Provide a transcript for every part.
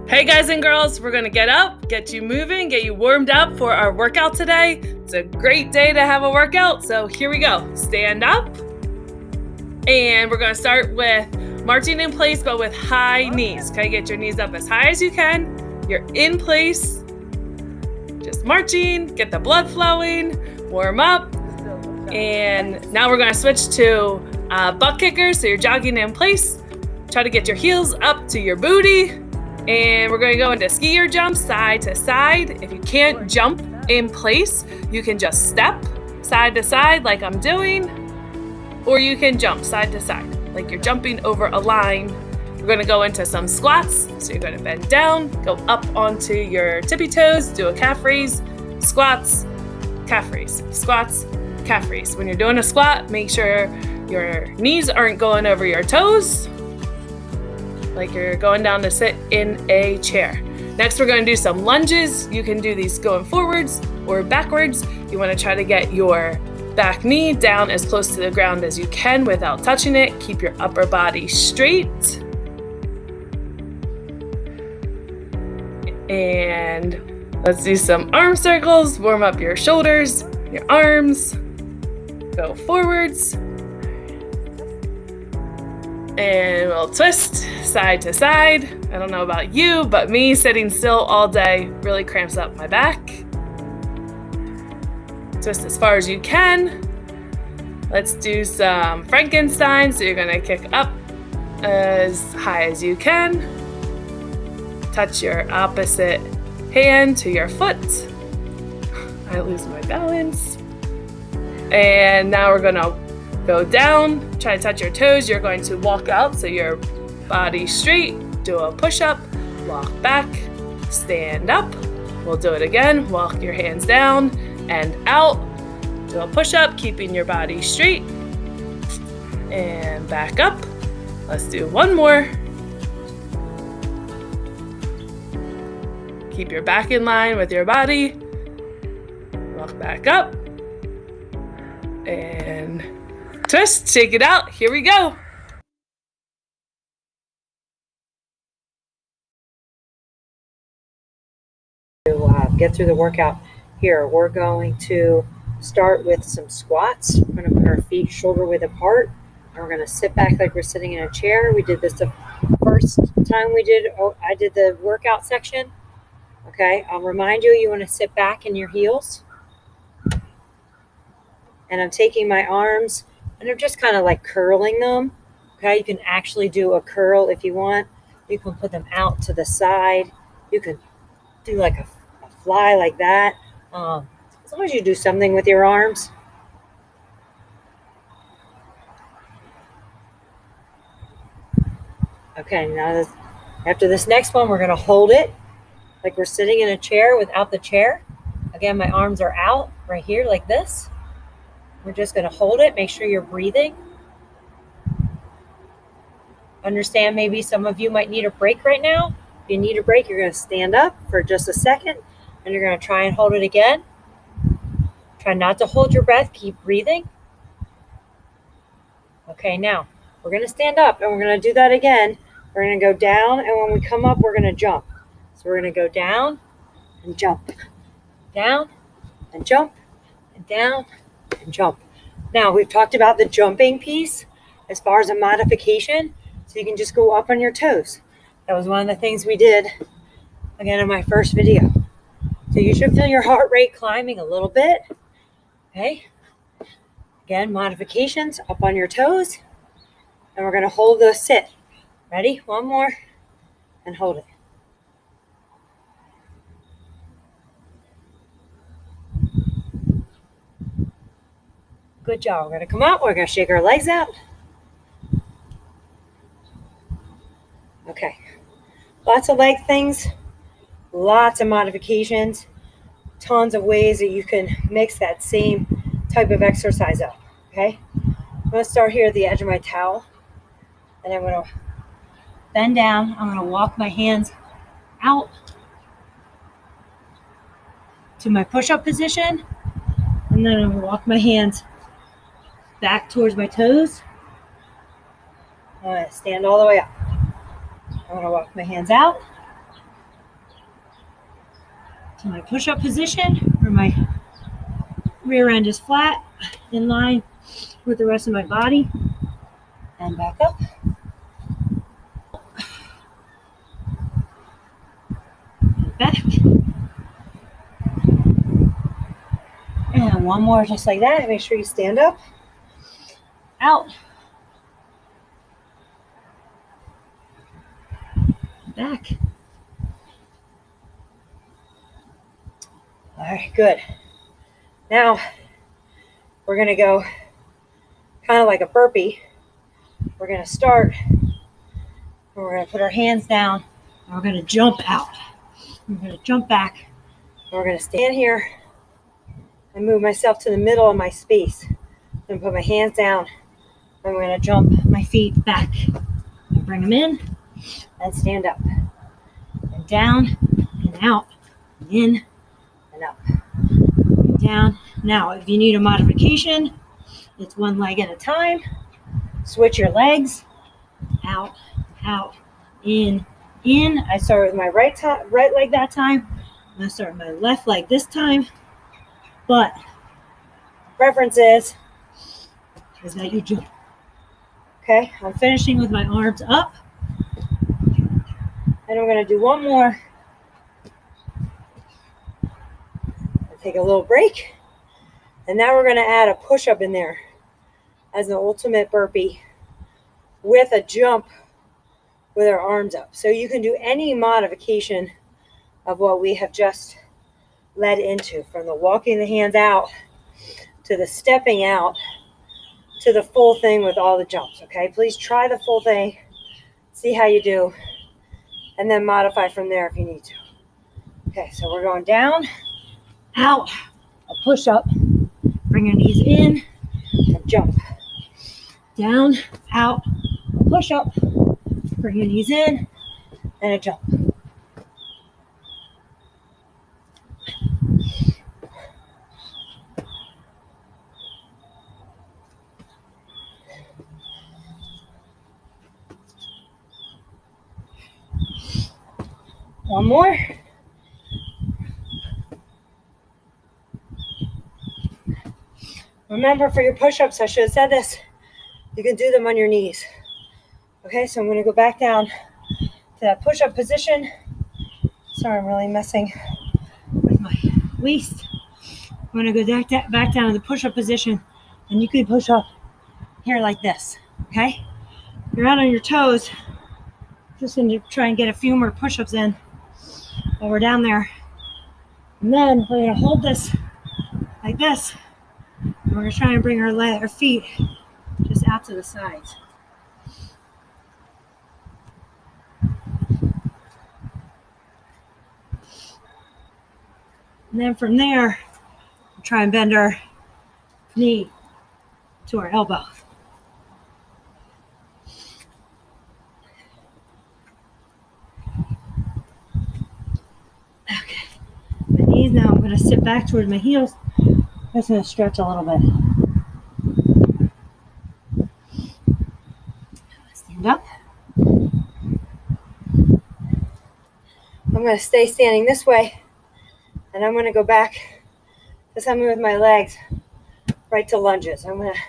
Hey guys and girls, we're gonna get up, get you moving, get you warmed up for our workout today. It's a great day to have a workout, so here we go. Stand up, and we're gonna start with marching in place, but with high knees. Okay, get your knees up as high as you can. You're in place, just marching, get the blood flowing, warm up. And now we're gonna switch to butt kickers, so you're jogging in place. Try to get your heels up to your booty. And we're gonna go into skier jumps side to side. If you can't jump in place, you can just step side to side like I'm doing, or you can jump side to side like you're jumping over a line. We're gonna go into some squats. So you're gonna bend down, go up onto your tippy toes, do a calf raise, squats, calf raise, squats, calf raise. When you're doing a squat, make sure your knees aren't going over your toes, like you're going down to sit in a chair. Next, we're going to do some lunges. You can do these going forwards or backwards. You want to try to get your back knee down as close to the ground as you can without touching it. Keep your upper body straight. And let's do some arm circles. Warm up your shoulders, your arms. Go forwards. And we'll twist side to side. I don't know about you, but me sitting still all day really cramps up my back. Twist as far as you can. Let's do some Frankenstein. So you're gonna kick up as high as you can. Touch your opposite hand to your foot. I lose my balance. And now we're gonna go down, try to touch your toes. You're going to walk out so your body straight. Do a push-up, walk back, stand up. We'll do it again. Walk your hands down and out. Do a push-up, keeping your body straight. And back up. Let's do one more. Keep your back in line with your body. Walk back up. And twist, shake it out. Here we go. To get through the workout here, we're going to start with some squats. We're going to put our feet shoulder width apart, and we're going to sit back like we're sitting in a chair. We did this the first time I did the workout section. Okay, I'll remind you, you want to sit back in your heels. And I'm taking my arms and I'm just kind of like curling them. Okay, you can actually do a curl if you want. You can put them out to the side. You can do like a fly like that. As long as you do something with your arms. Okay, now after this next one, we're going to hold it like we're sitting in a chair without the chair. Again, my arms are out right here like this. We're just going to hold it. Make sure you're breathing. Understand maybe some of you might need a break right now. If you need a break, you're going to stand up for just a second, and you're going to try and hold it again. Try not to hold your breath. Keep breathing. Okay, now we're going to stand up, and we're going to do that again. We're going to go down, and when we come up, we're going to jump. So we're going to go down and jump. Down and jump and down and jump. Now, we've talked about the jumping piece as far as a modification. So you can just go up on your toes. That was one of the things we did, again, in my first video. So you should feel your heart rate climbing a little bit. Okay. Again, modifications, up on your toes. And we're going to hold the sit. Ready? One more. And hold it. Good job. We're going to come out. We're going to shake our legs out. Okay. Lots of leg things. Lots of modifications. Tons of ways that you can mix that same type of exercise up. Okay. I'm going to start here at the edge of my towel. And I'm going to bend down. I'm going to walk my hands out to my push-up position. And then I'm going to walk my hands back towards my toes. I'm going to stand all the way up. I'm going to walk my hands out. to my push-up position where my rear end is flat, in line with the rest of my body, and back up. And back. And one more just like that. Make sure you stand up. Out. Back. All right, good. Now we're going to go kind of like a burpee. We're going to start, and we're going to put our hands down, and we're going to jump out. We're going to jump back, and we're going to stand here and move myself to the middle of my space. Then put my hands down, and I'm going to jump my feet back and bring them in and stand up and down and out and in and up and down. Now, if you need a modification, it's one leg at a time. Switch your legs. Out, out, in, in. I start with my right leg that time. I'm going to start with my left leg this time. But preference is that you jump. Okay, I'm finishing with my arms up. And I'm going to do one more. I'll take a little break. And now we're going to add a push-up in there as an ultimate burpee with a jump with our arms up. So you can do any modification of what we have just led into, from the walking the hands out to the stepping out to the full thing with all the jumps. Okay, please try the full thing, see how you do, and then modify from there if you need to. Okay, so we're going down, out, a push up, bring your knees in, and jump. Down, out, a push up, bring your knees in, and a jump. One more. Remember, for your push-ups, I should have said this, you can do them on your knees. Okay, so I'm going to go back down to that push-up position. Sorry, I'm really messing with my waist. I'm going to go back down to the push-up position, and you can push up here like this, okay? You're out on your toes. Just going to try and get a few more push-ups in while we're down there. And then we're going to hold this like this. And we're going to try and bring our feet just out to the sides. And then from there, we'll try and bend our knee to our elbow. Okay. My knees now, I'm going to sit back towards my heels. I'm just going to stretch a little bit. Stand up. I'm going to stay standing this way. And I'm going to go back, this time with my legs, right to lunges. I'm going to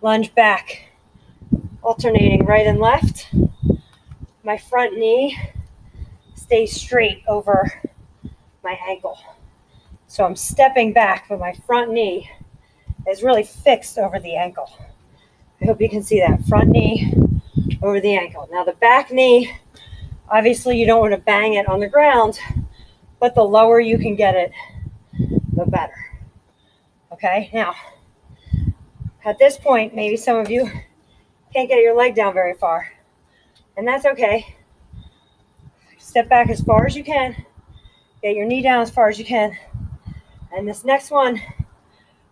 lunge back, alternating right and left. My front knee stays straight over my ankle. So I'm stepping back, but my front knee is really fixed over the ankle. I hope you can see that. Front knee over the ankle. Now the back knee, obviously you don't want to bang it on the ground, but the lower you can get it, the better. Okay, now, at this point, maybe some of you can't get your leg down very far, and that's okay. Step back as far as you can, get your knee down as far as you can, and this next one,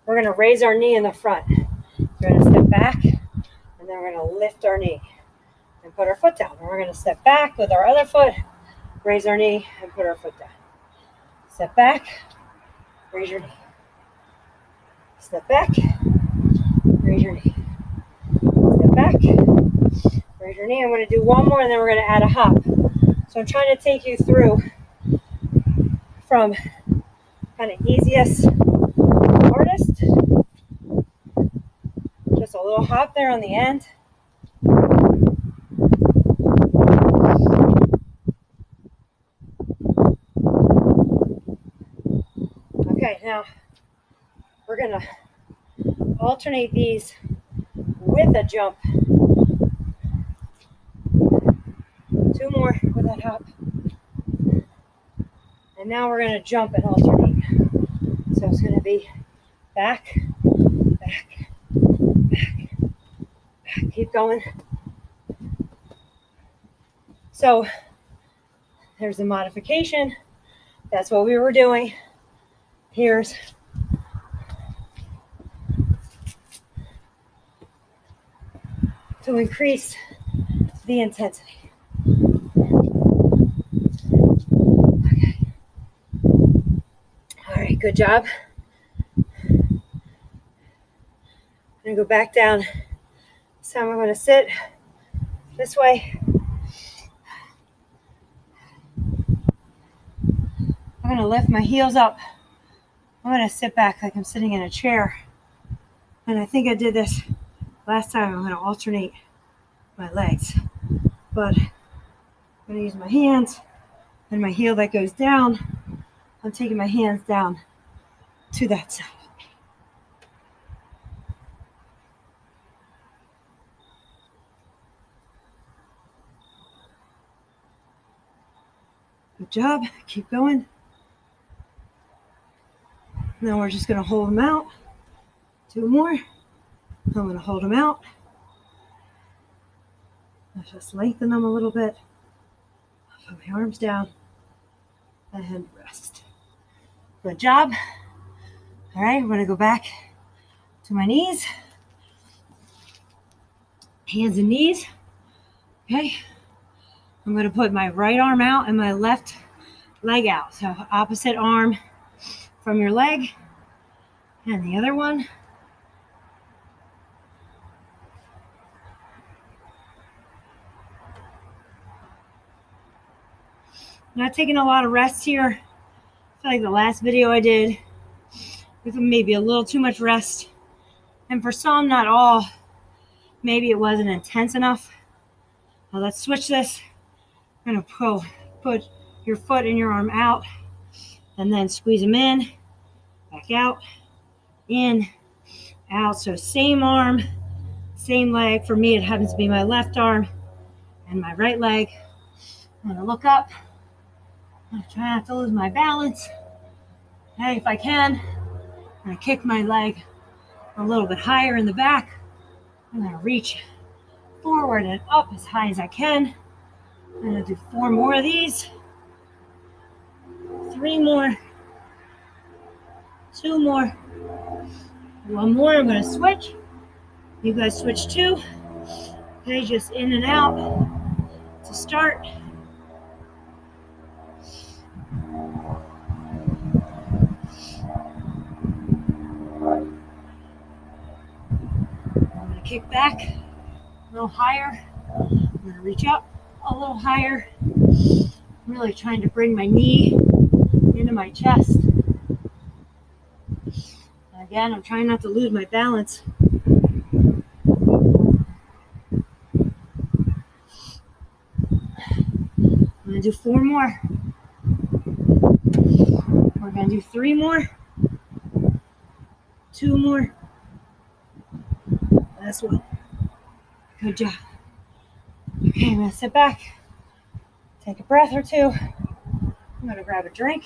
we're going to raise our knee in the front. We're going to step back, and then we're going to lift our knee and put our foot down. And we're going to step back with our other foot, raise our knee, and put our foot down. Step back, raise your knee. Step back, raise your knee. Step back, raise your knee. I'm going to do one more, and then we're going to add a hop. So I'm trying to take you through from kind of easiest, hardest. Just a little hop there on the end. Okay, now we're gonna alternate these with a jump. 2 more with that hop. And now we're gonna jump and alternate. So it's gonna be back, back, back, back. Keep going. So there's the modification. That's what we were doing. Here's to increase the intensity. Okay. All right, good job. I'm gonna go back down. This time I'm gonna sit this way. I'm gonna lift my heels up. I'm gonna sit back like I'm sitting in a chair. And I think I did this last time. I'm gonna alternate my legs. But I'm gonna use my hands and my heel that goes down. I'm taking my hands down to that side. Good job. Keep going. Now we're just going to hold them out. 2 more. I'm going to hold them out. Let's just lengthen them a little bit. Put my arms down and rest. Good job. All right, I'm going to go back to my knees. Hands and knees. Okay. I'm going to put my right arm out and my left leg out. So opposite arm from your leg and the other one. Not taking a lot of rest here. I feel like the last video I did with maybe a little too much rest. And for some, not all, maybe it wasn't intense enough. Now let's switch this. I'm going to put your foot and your arm out and then squeeze them in, back out, in, out. So same arm, same leg. For me, it happens to be my left arm and my right leg. I'm going to look up. I'm going to try not to lose my balance. Hey, if I can, I'm going to kick my leg a little bit higher in the back. I'm going to reach forward and up as high as I can. I'm going to do 4 more of these. 3 more. 2 more. 1 more. I'm going to switch. You guys switch too. Okay, just in and out to start. I'm going to kick back a little higher. I'm going to reach up a little higher. I'm really trying to bring my knee into my chest. And again, I'm trying not to lose my balance. I'm going to do 4 more. We're going to do 3 more. 2 more. Last one. Good job. Okay, I'm going to sit back, take a breath or 2. I'm going to grab a drink.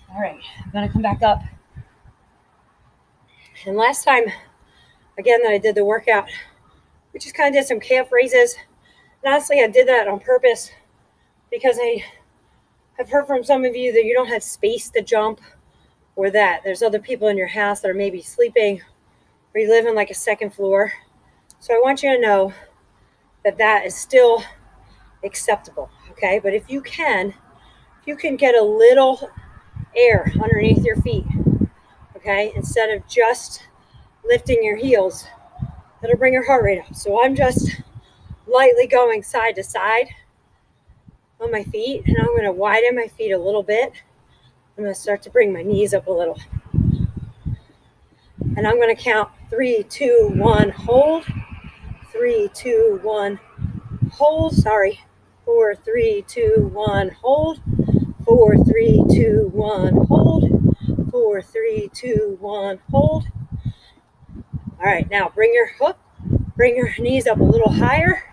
All right, I'm going to come back up. And last time, again, that I did the workout, we just kind of did some calf raises. And honestly, I did that on purpose because I've heard from some of you that you don't have space to jump, or that there's other people in your house that are maybe sleeping, or you live in like a 2nd floor. So I want you to know that that is still acceptable, okay? But if you can get a little air underneath your feet, okay, instead of just lifting your heels. That'll bring your heart rate up. So I'm just lightly going side to side on my feet, and I'm going to widen my feet a little bit. I'm going to start to bring my knees up a little. And I'm going to count 3, 2, 1, hold. 3, 2, 1, hold. Sorry. 4, 3, 2, 1, hold. 4, 3, 2, 1, hold. 4, 3, 2, 1, hold. All right, now bring your knees up a little higher.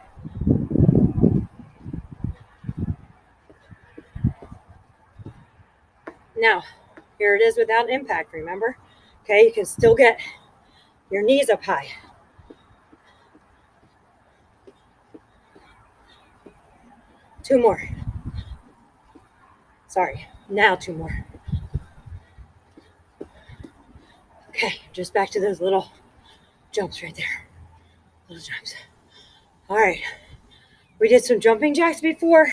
Now, here it is without impact, remember? Okay, you can still get your knees up high. Two more. Sorry, now two more. Okay, just back to those little jumps right there. Little jumps. All right, we did some jumping jacks before.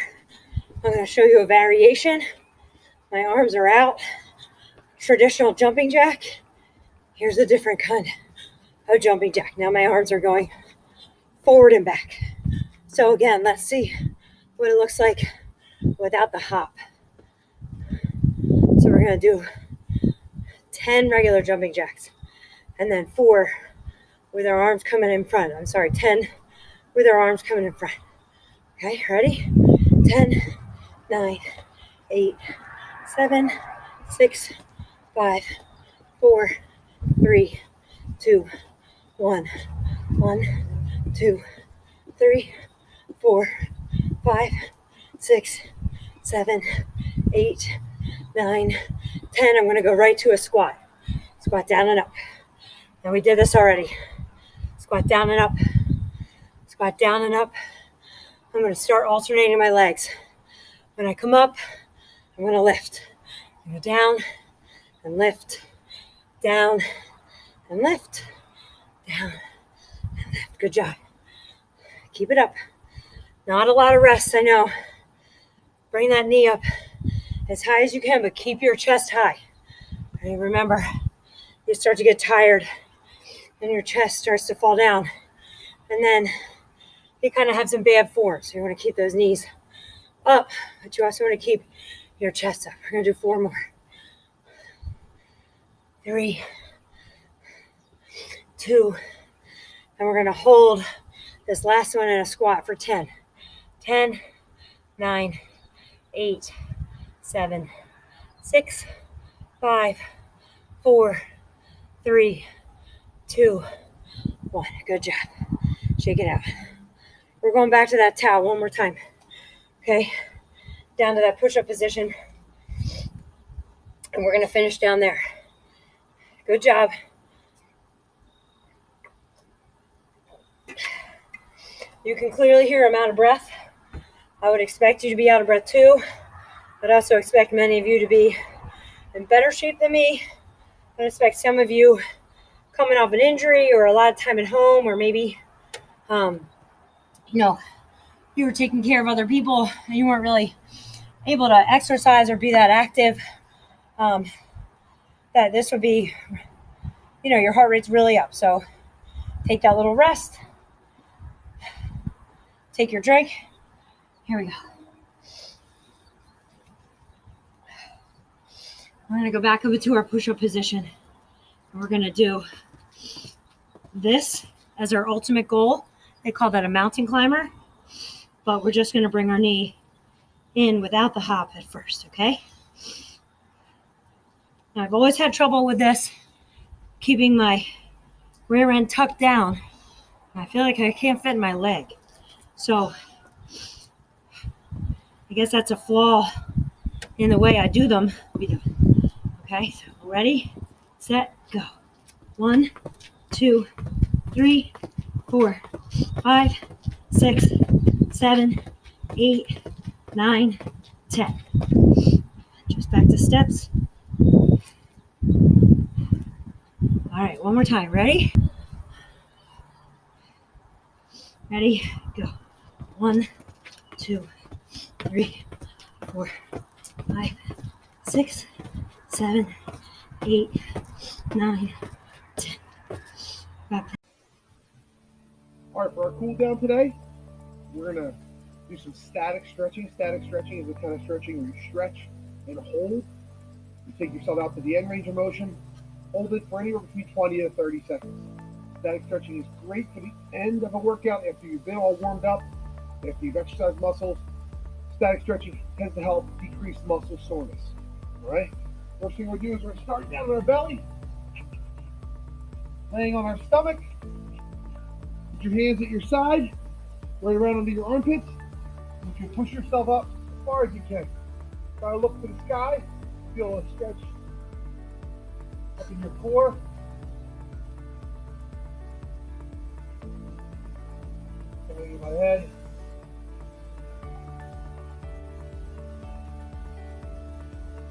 I'm going to show you a variation. My arms are out. Traditional jumping jack. Here's a different kind of jumping jack. Now my arms are going forward and back. So again, let's see what it looks like without the hop. So we're going to do 10 regular jumping jacks and then 4 with our arms coming in front. 10 with our arms coming in front. Okay, ready? 10, 9, 8, 7, 6, 5, 4, 3, 2, 1. 1, 2, 3, 4, 5, 6, 7, 8, 9, 10. I'm going to go right to a squat. Squat down and up. And we did this already. Squat down and up. Squat down and up. I'm going to start alternating my legs. When I come up, I'm going to lift. I go down and lift. Down and lift. Down and lift. Good job. Keep it up. Not a lot of rest, I know. Bring that knee up as high as you can, but keep your chest high. And remember, you start to get tired and your chest starts to fall down. And then you kind of have some bad form. So you want to keep those knees up, but you also want to keep your chest up. We're going to do 4 more. 3, 2, and we're going to hold this last one in a squat for 10. 10, 9, 8, 7, 6, 5, 4, 3, 2, 1. Good job. Shake it out. We're going back to that towel one more time. Okay, down to that push-up position. And we're going to finish down there. Good job. You can clearly hear I'm out of breath. I would expect you to be out of breath too. I'd also expect many of you to be in better shape than me. I expect some of you coming off an injury or a lot of time at home, or maybe, you were taking care of other people and you weren't really able to exercise or be that active. That this would be, your heart rate's really up. So take that little rest. Take your drink. Here we go. We're going to go back over to our push-up position. And we're going to do this as our ultimate goal. They call that a mountain climber. But we're just going to bring our knee in without the hop at first, okay? Now, I've always had trouble with this, keeping my rear end tucked down. I feel like I can't fit in my leg. So I guess that's a flaw in the way I do them. Okay, so ready, set, go. 1, 2, 3, 4, 5, 6, 7, 8, 9, 10. Just back to steps. All right, one more time. Ready? Ready, go. 1, 2, 3, 4, 5, 6, 7, 8, 9, 10. All right, for our cool down today, we're gonna do some static stretching. Static stretching is the kind of stretching where you stretch and hold. You take yourself out to the end range of motion, hold it for anywhere between 20 to 30 seconds. Static stretching is great for the end of a workout after you've been all warmed up, after you've exercised muscles. Static stretching tends to help decrease muscle soreness. All right. First thing we'll do is we're gonna start down on our belly, laying on our stomach. Put your hands at your side, right around under your armpits. You can push yourself up as far as you can. Try to look to the sky. Feel a stretch up in your core. Coming in my head.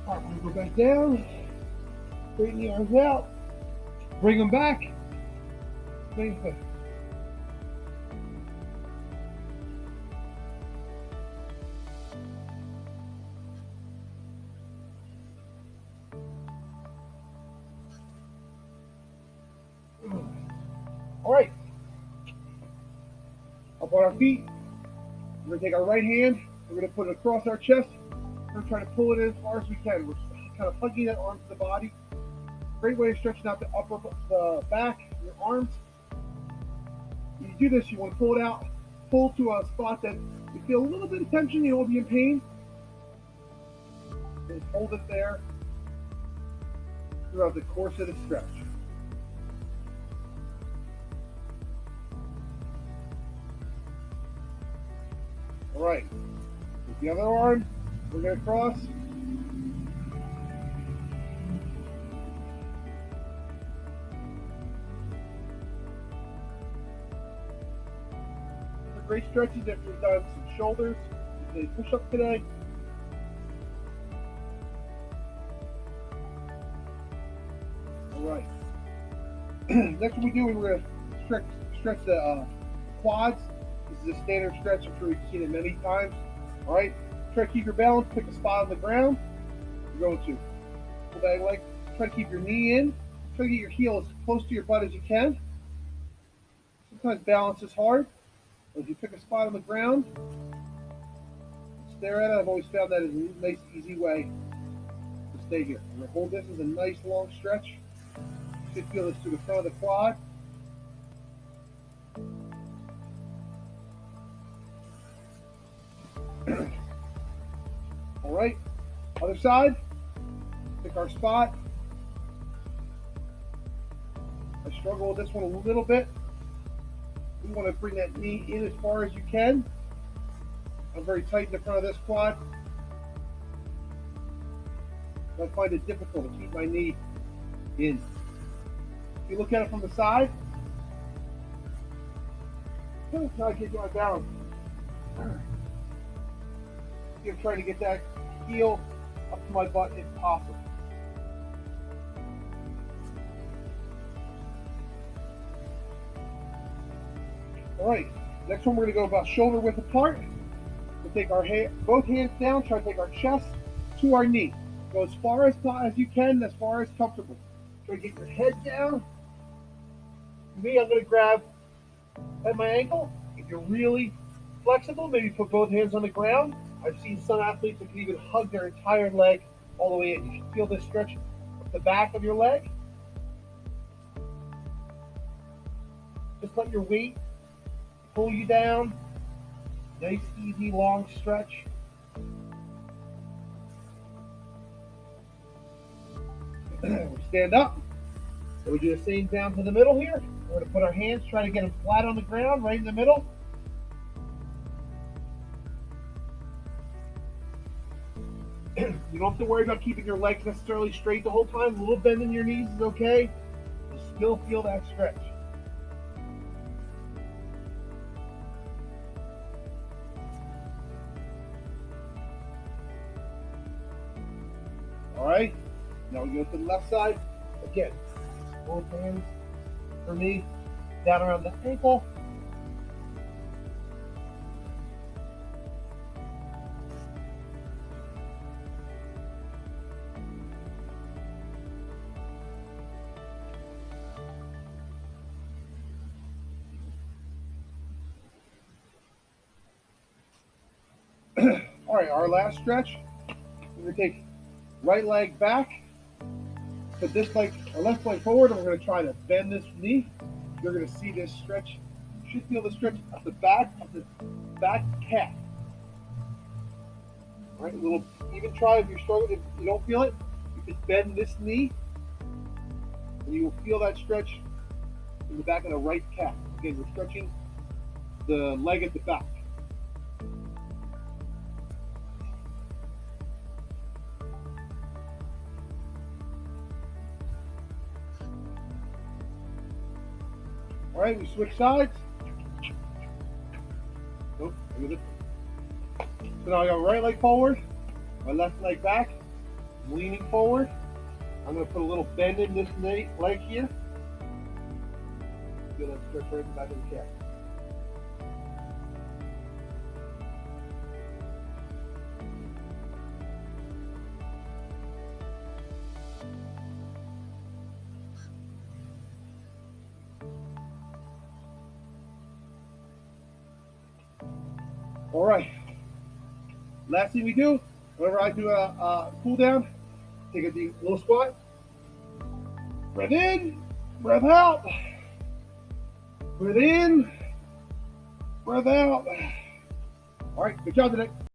All right, we're going to go back down. Straighten the arms out. Bring them back. Same thing. All right. Up on our feet. We're going to take our right hand. We're going to put it across our chest. We're going to try to pull it in as far as we can. We're kind of hugging that arm to the body. Great way of stretching out the back, your arms. When you do this, you want to pull it out, pull to a spot that you feel a little bit of tension, you won't be in pain. Just hold it there throughout the course of the stretch. All right, with the other arm, we're going to cross. Great stretches after you've done some shoulders. You did a push-up today. All right. Next, what we do, we're going to stretch the quads. This is a standard stretch. I'm sure you've seen it many times. All right. Try to keep your balance. Pick a spot on the ground. You're going to pull that leg. Try to keep your knee in. Try to get your heel as close to your butt as you can. Sometimes balance is hard. If you pick a spot on the ground, stare at it. I've always found that is a nice, easy way to stay here. I'm going to hold this as a nice, long stretch. You should feel this through the front of the quad. All right, other side. Pick our spot. I struggle with this one a little bit. You want to bring that knee in as far as you can. I'm very tight in the front of this quad. I find it difficult to keep my knee in. If you look at it from the side, I'm trying to get my balance. I'm trying to get that heel up to my butt if possible. All right, next one we're going to go about shoulder width apart. We'll take our both hands down, try to take our chest to our knee. Go as far as you can, as far as comfortable. Try to get your head down. For me, I'm going to grab at my ankle. If you're really flexible, maybe put both hands on the ground. I've seen some athletes that can even hug their entire leg all the way in. You should feel this stretch up the back of your leg. Just let your weight pull you down. Nice, easy, long stretch. We stand up. So we do the same down to the middle here. We're going to put our hands, try to get them flat on the ground, right in the middle. You don't have to worry about keeping your legs necessarily straight the whole time. A little bend in your knees is okay. You'll still feel that stretch. All right, now we go to the left side. Again, both hands for me down around the ankle. right, our last stretch. We're gonna take right leg back, put this leg, our left leg forward, and we're gonna try to bend this knee. You're gonna see this stretch. You should feel the stretch at the back of the back calf. All right, a little. Even try if you're struggling. If you don't feel it, you can bend this knee, and you will feel that stretch in the back of the right calf. Again, we're stretching the leg at the back. All right, we switch sides. Nope, look at it. So now I got right leg forward, my left leg back, I'm leaning forward. I'm going to put a little bend in this leg here. Feel that stretch right in the back of the calf. All right. Last thing we do, whenever I do a cool down, take a deep little squat. Breath in, breath out. Breath in, breath out. All right, good job today.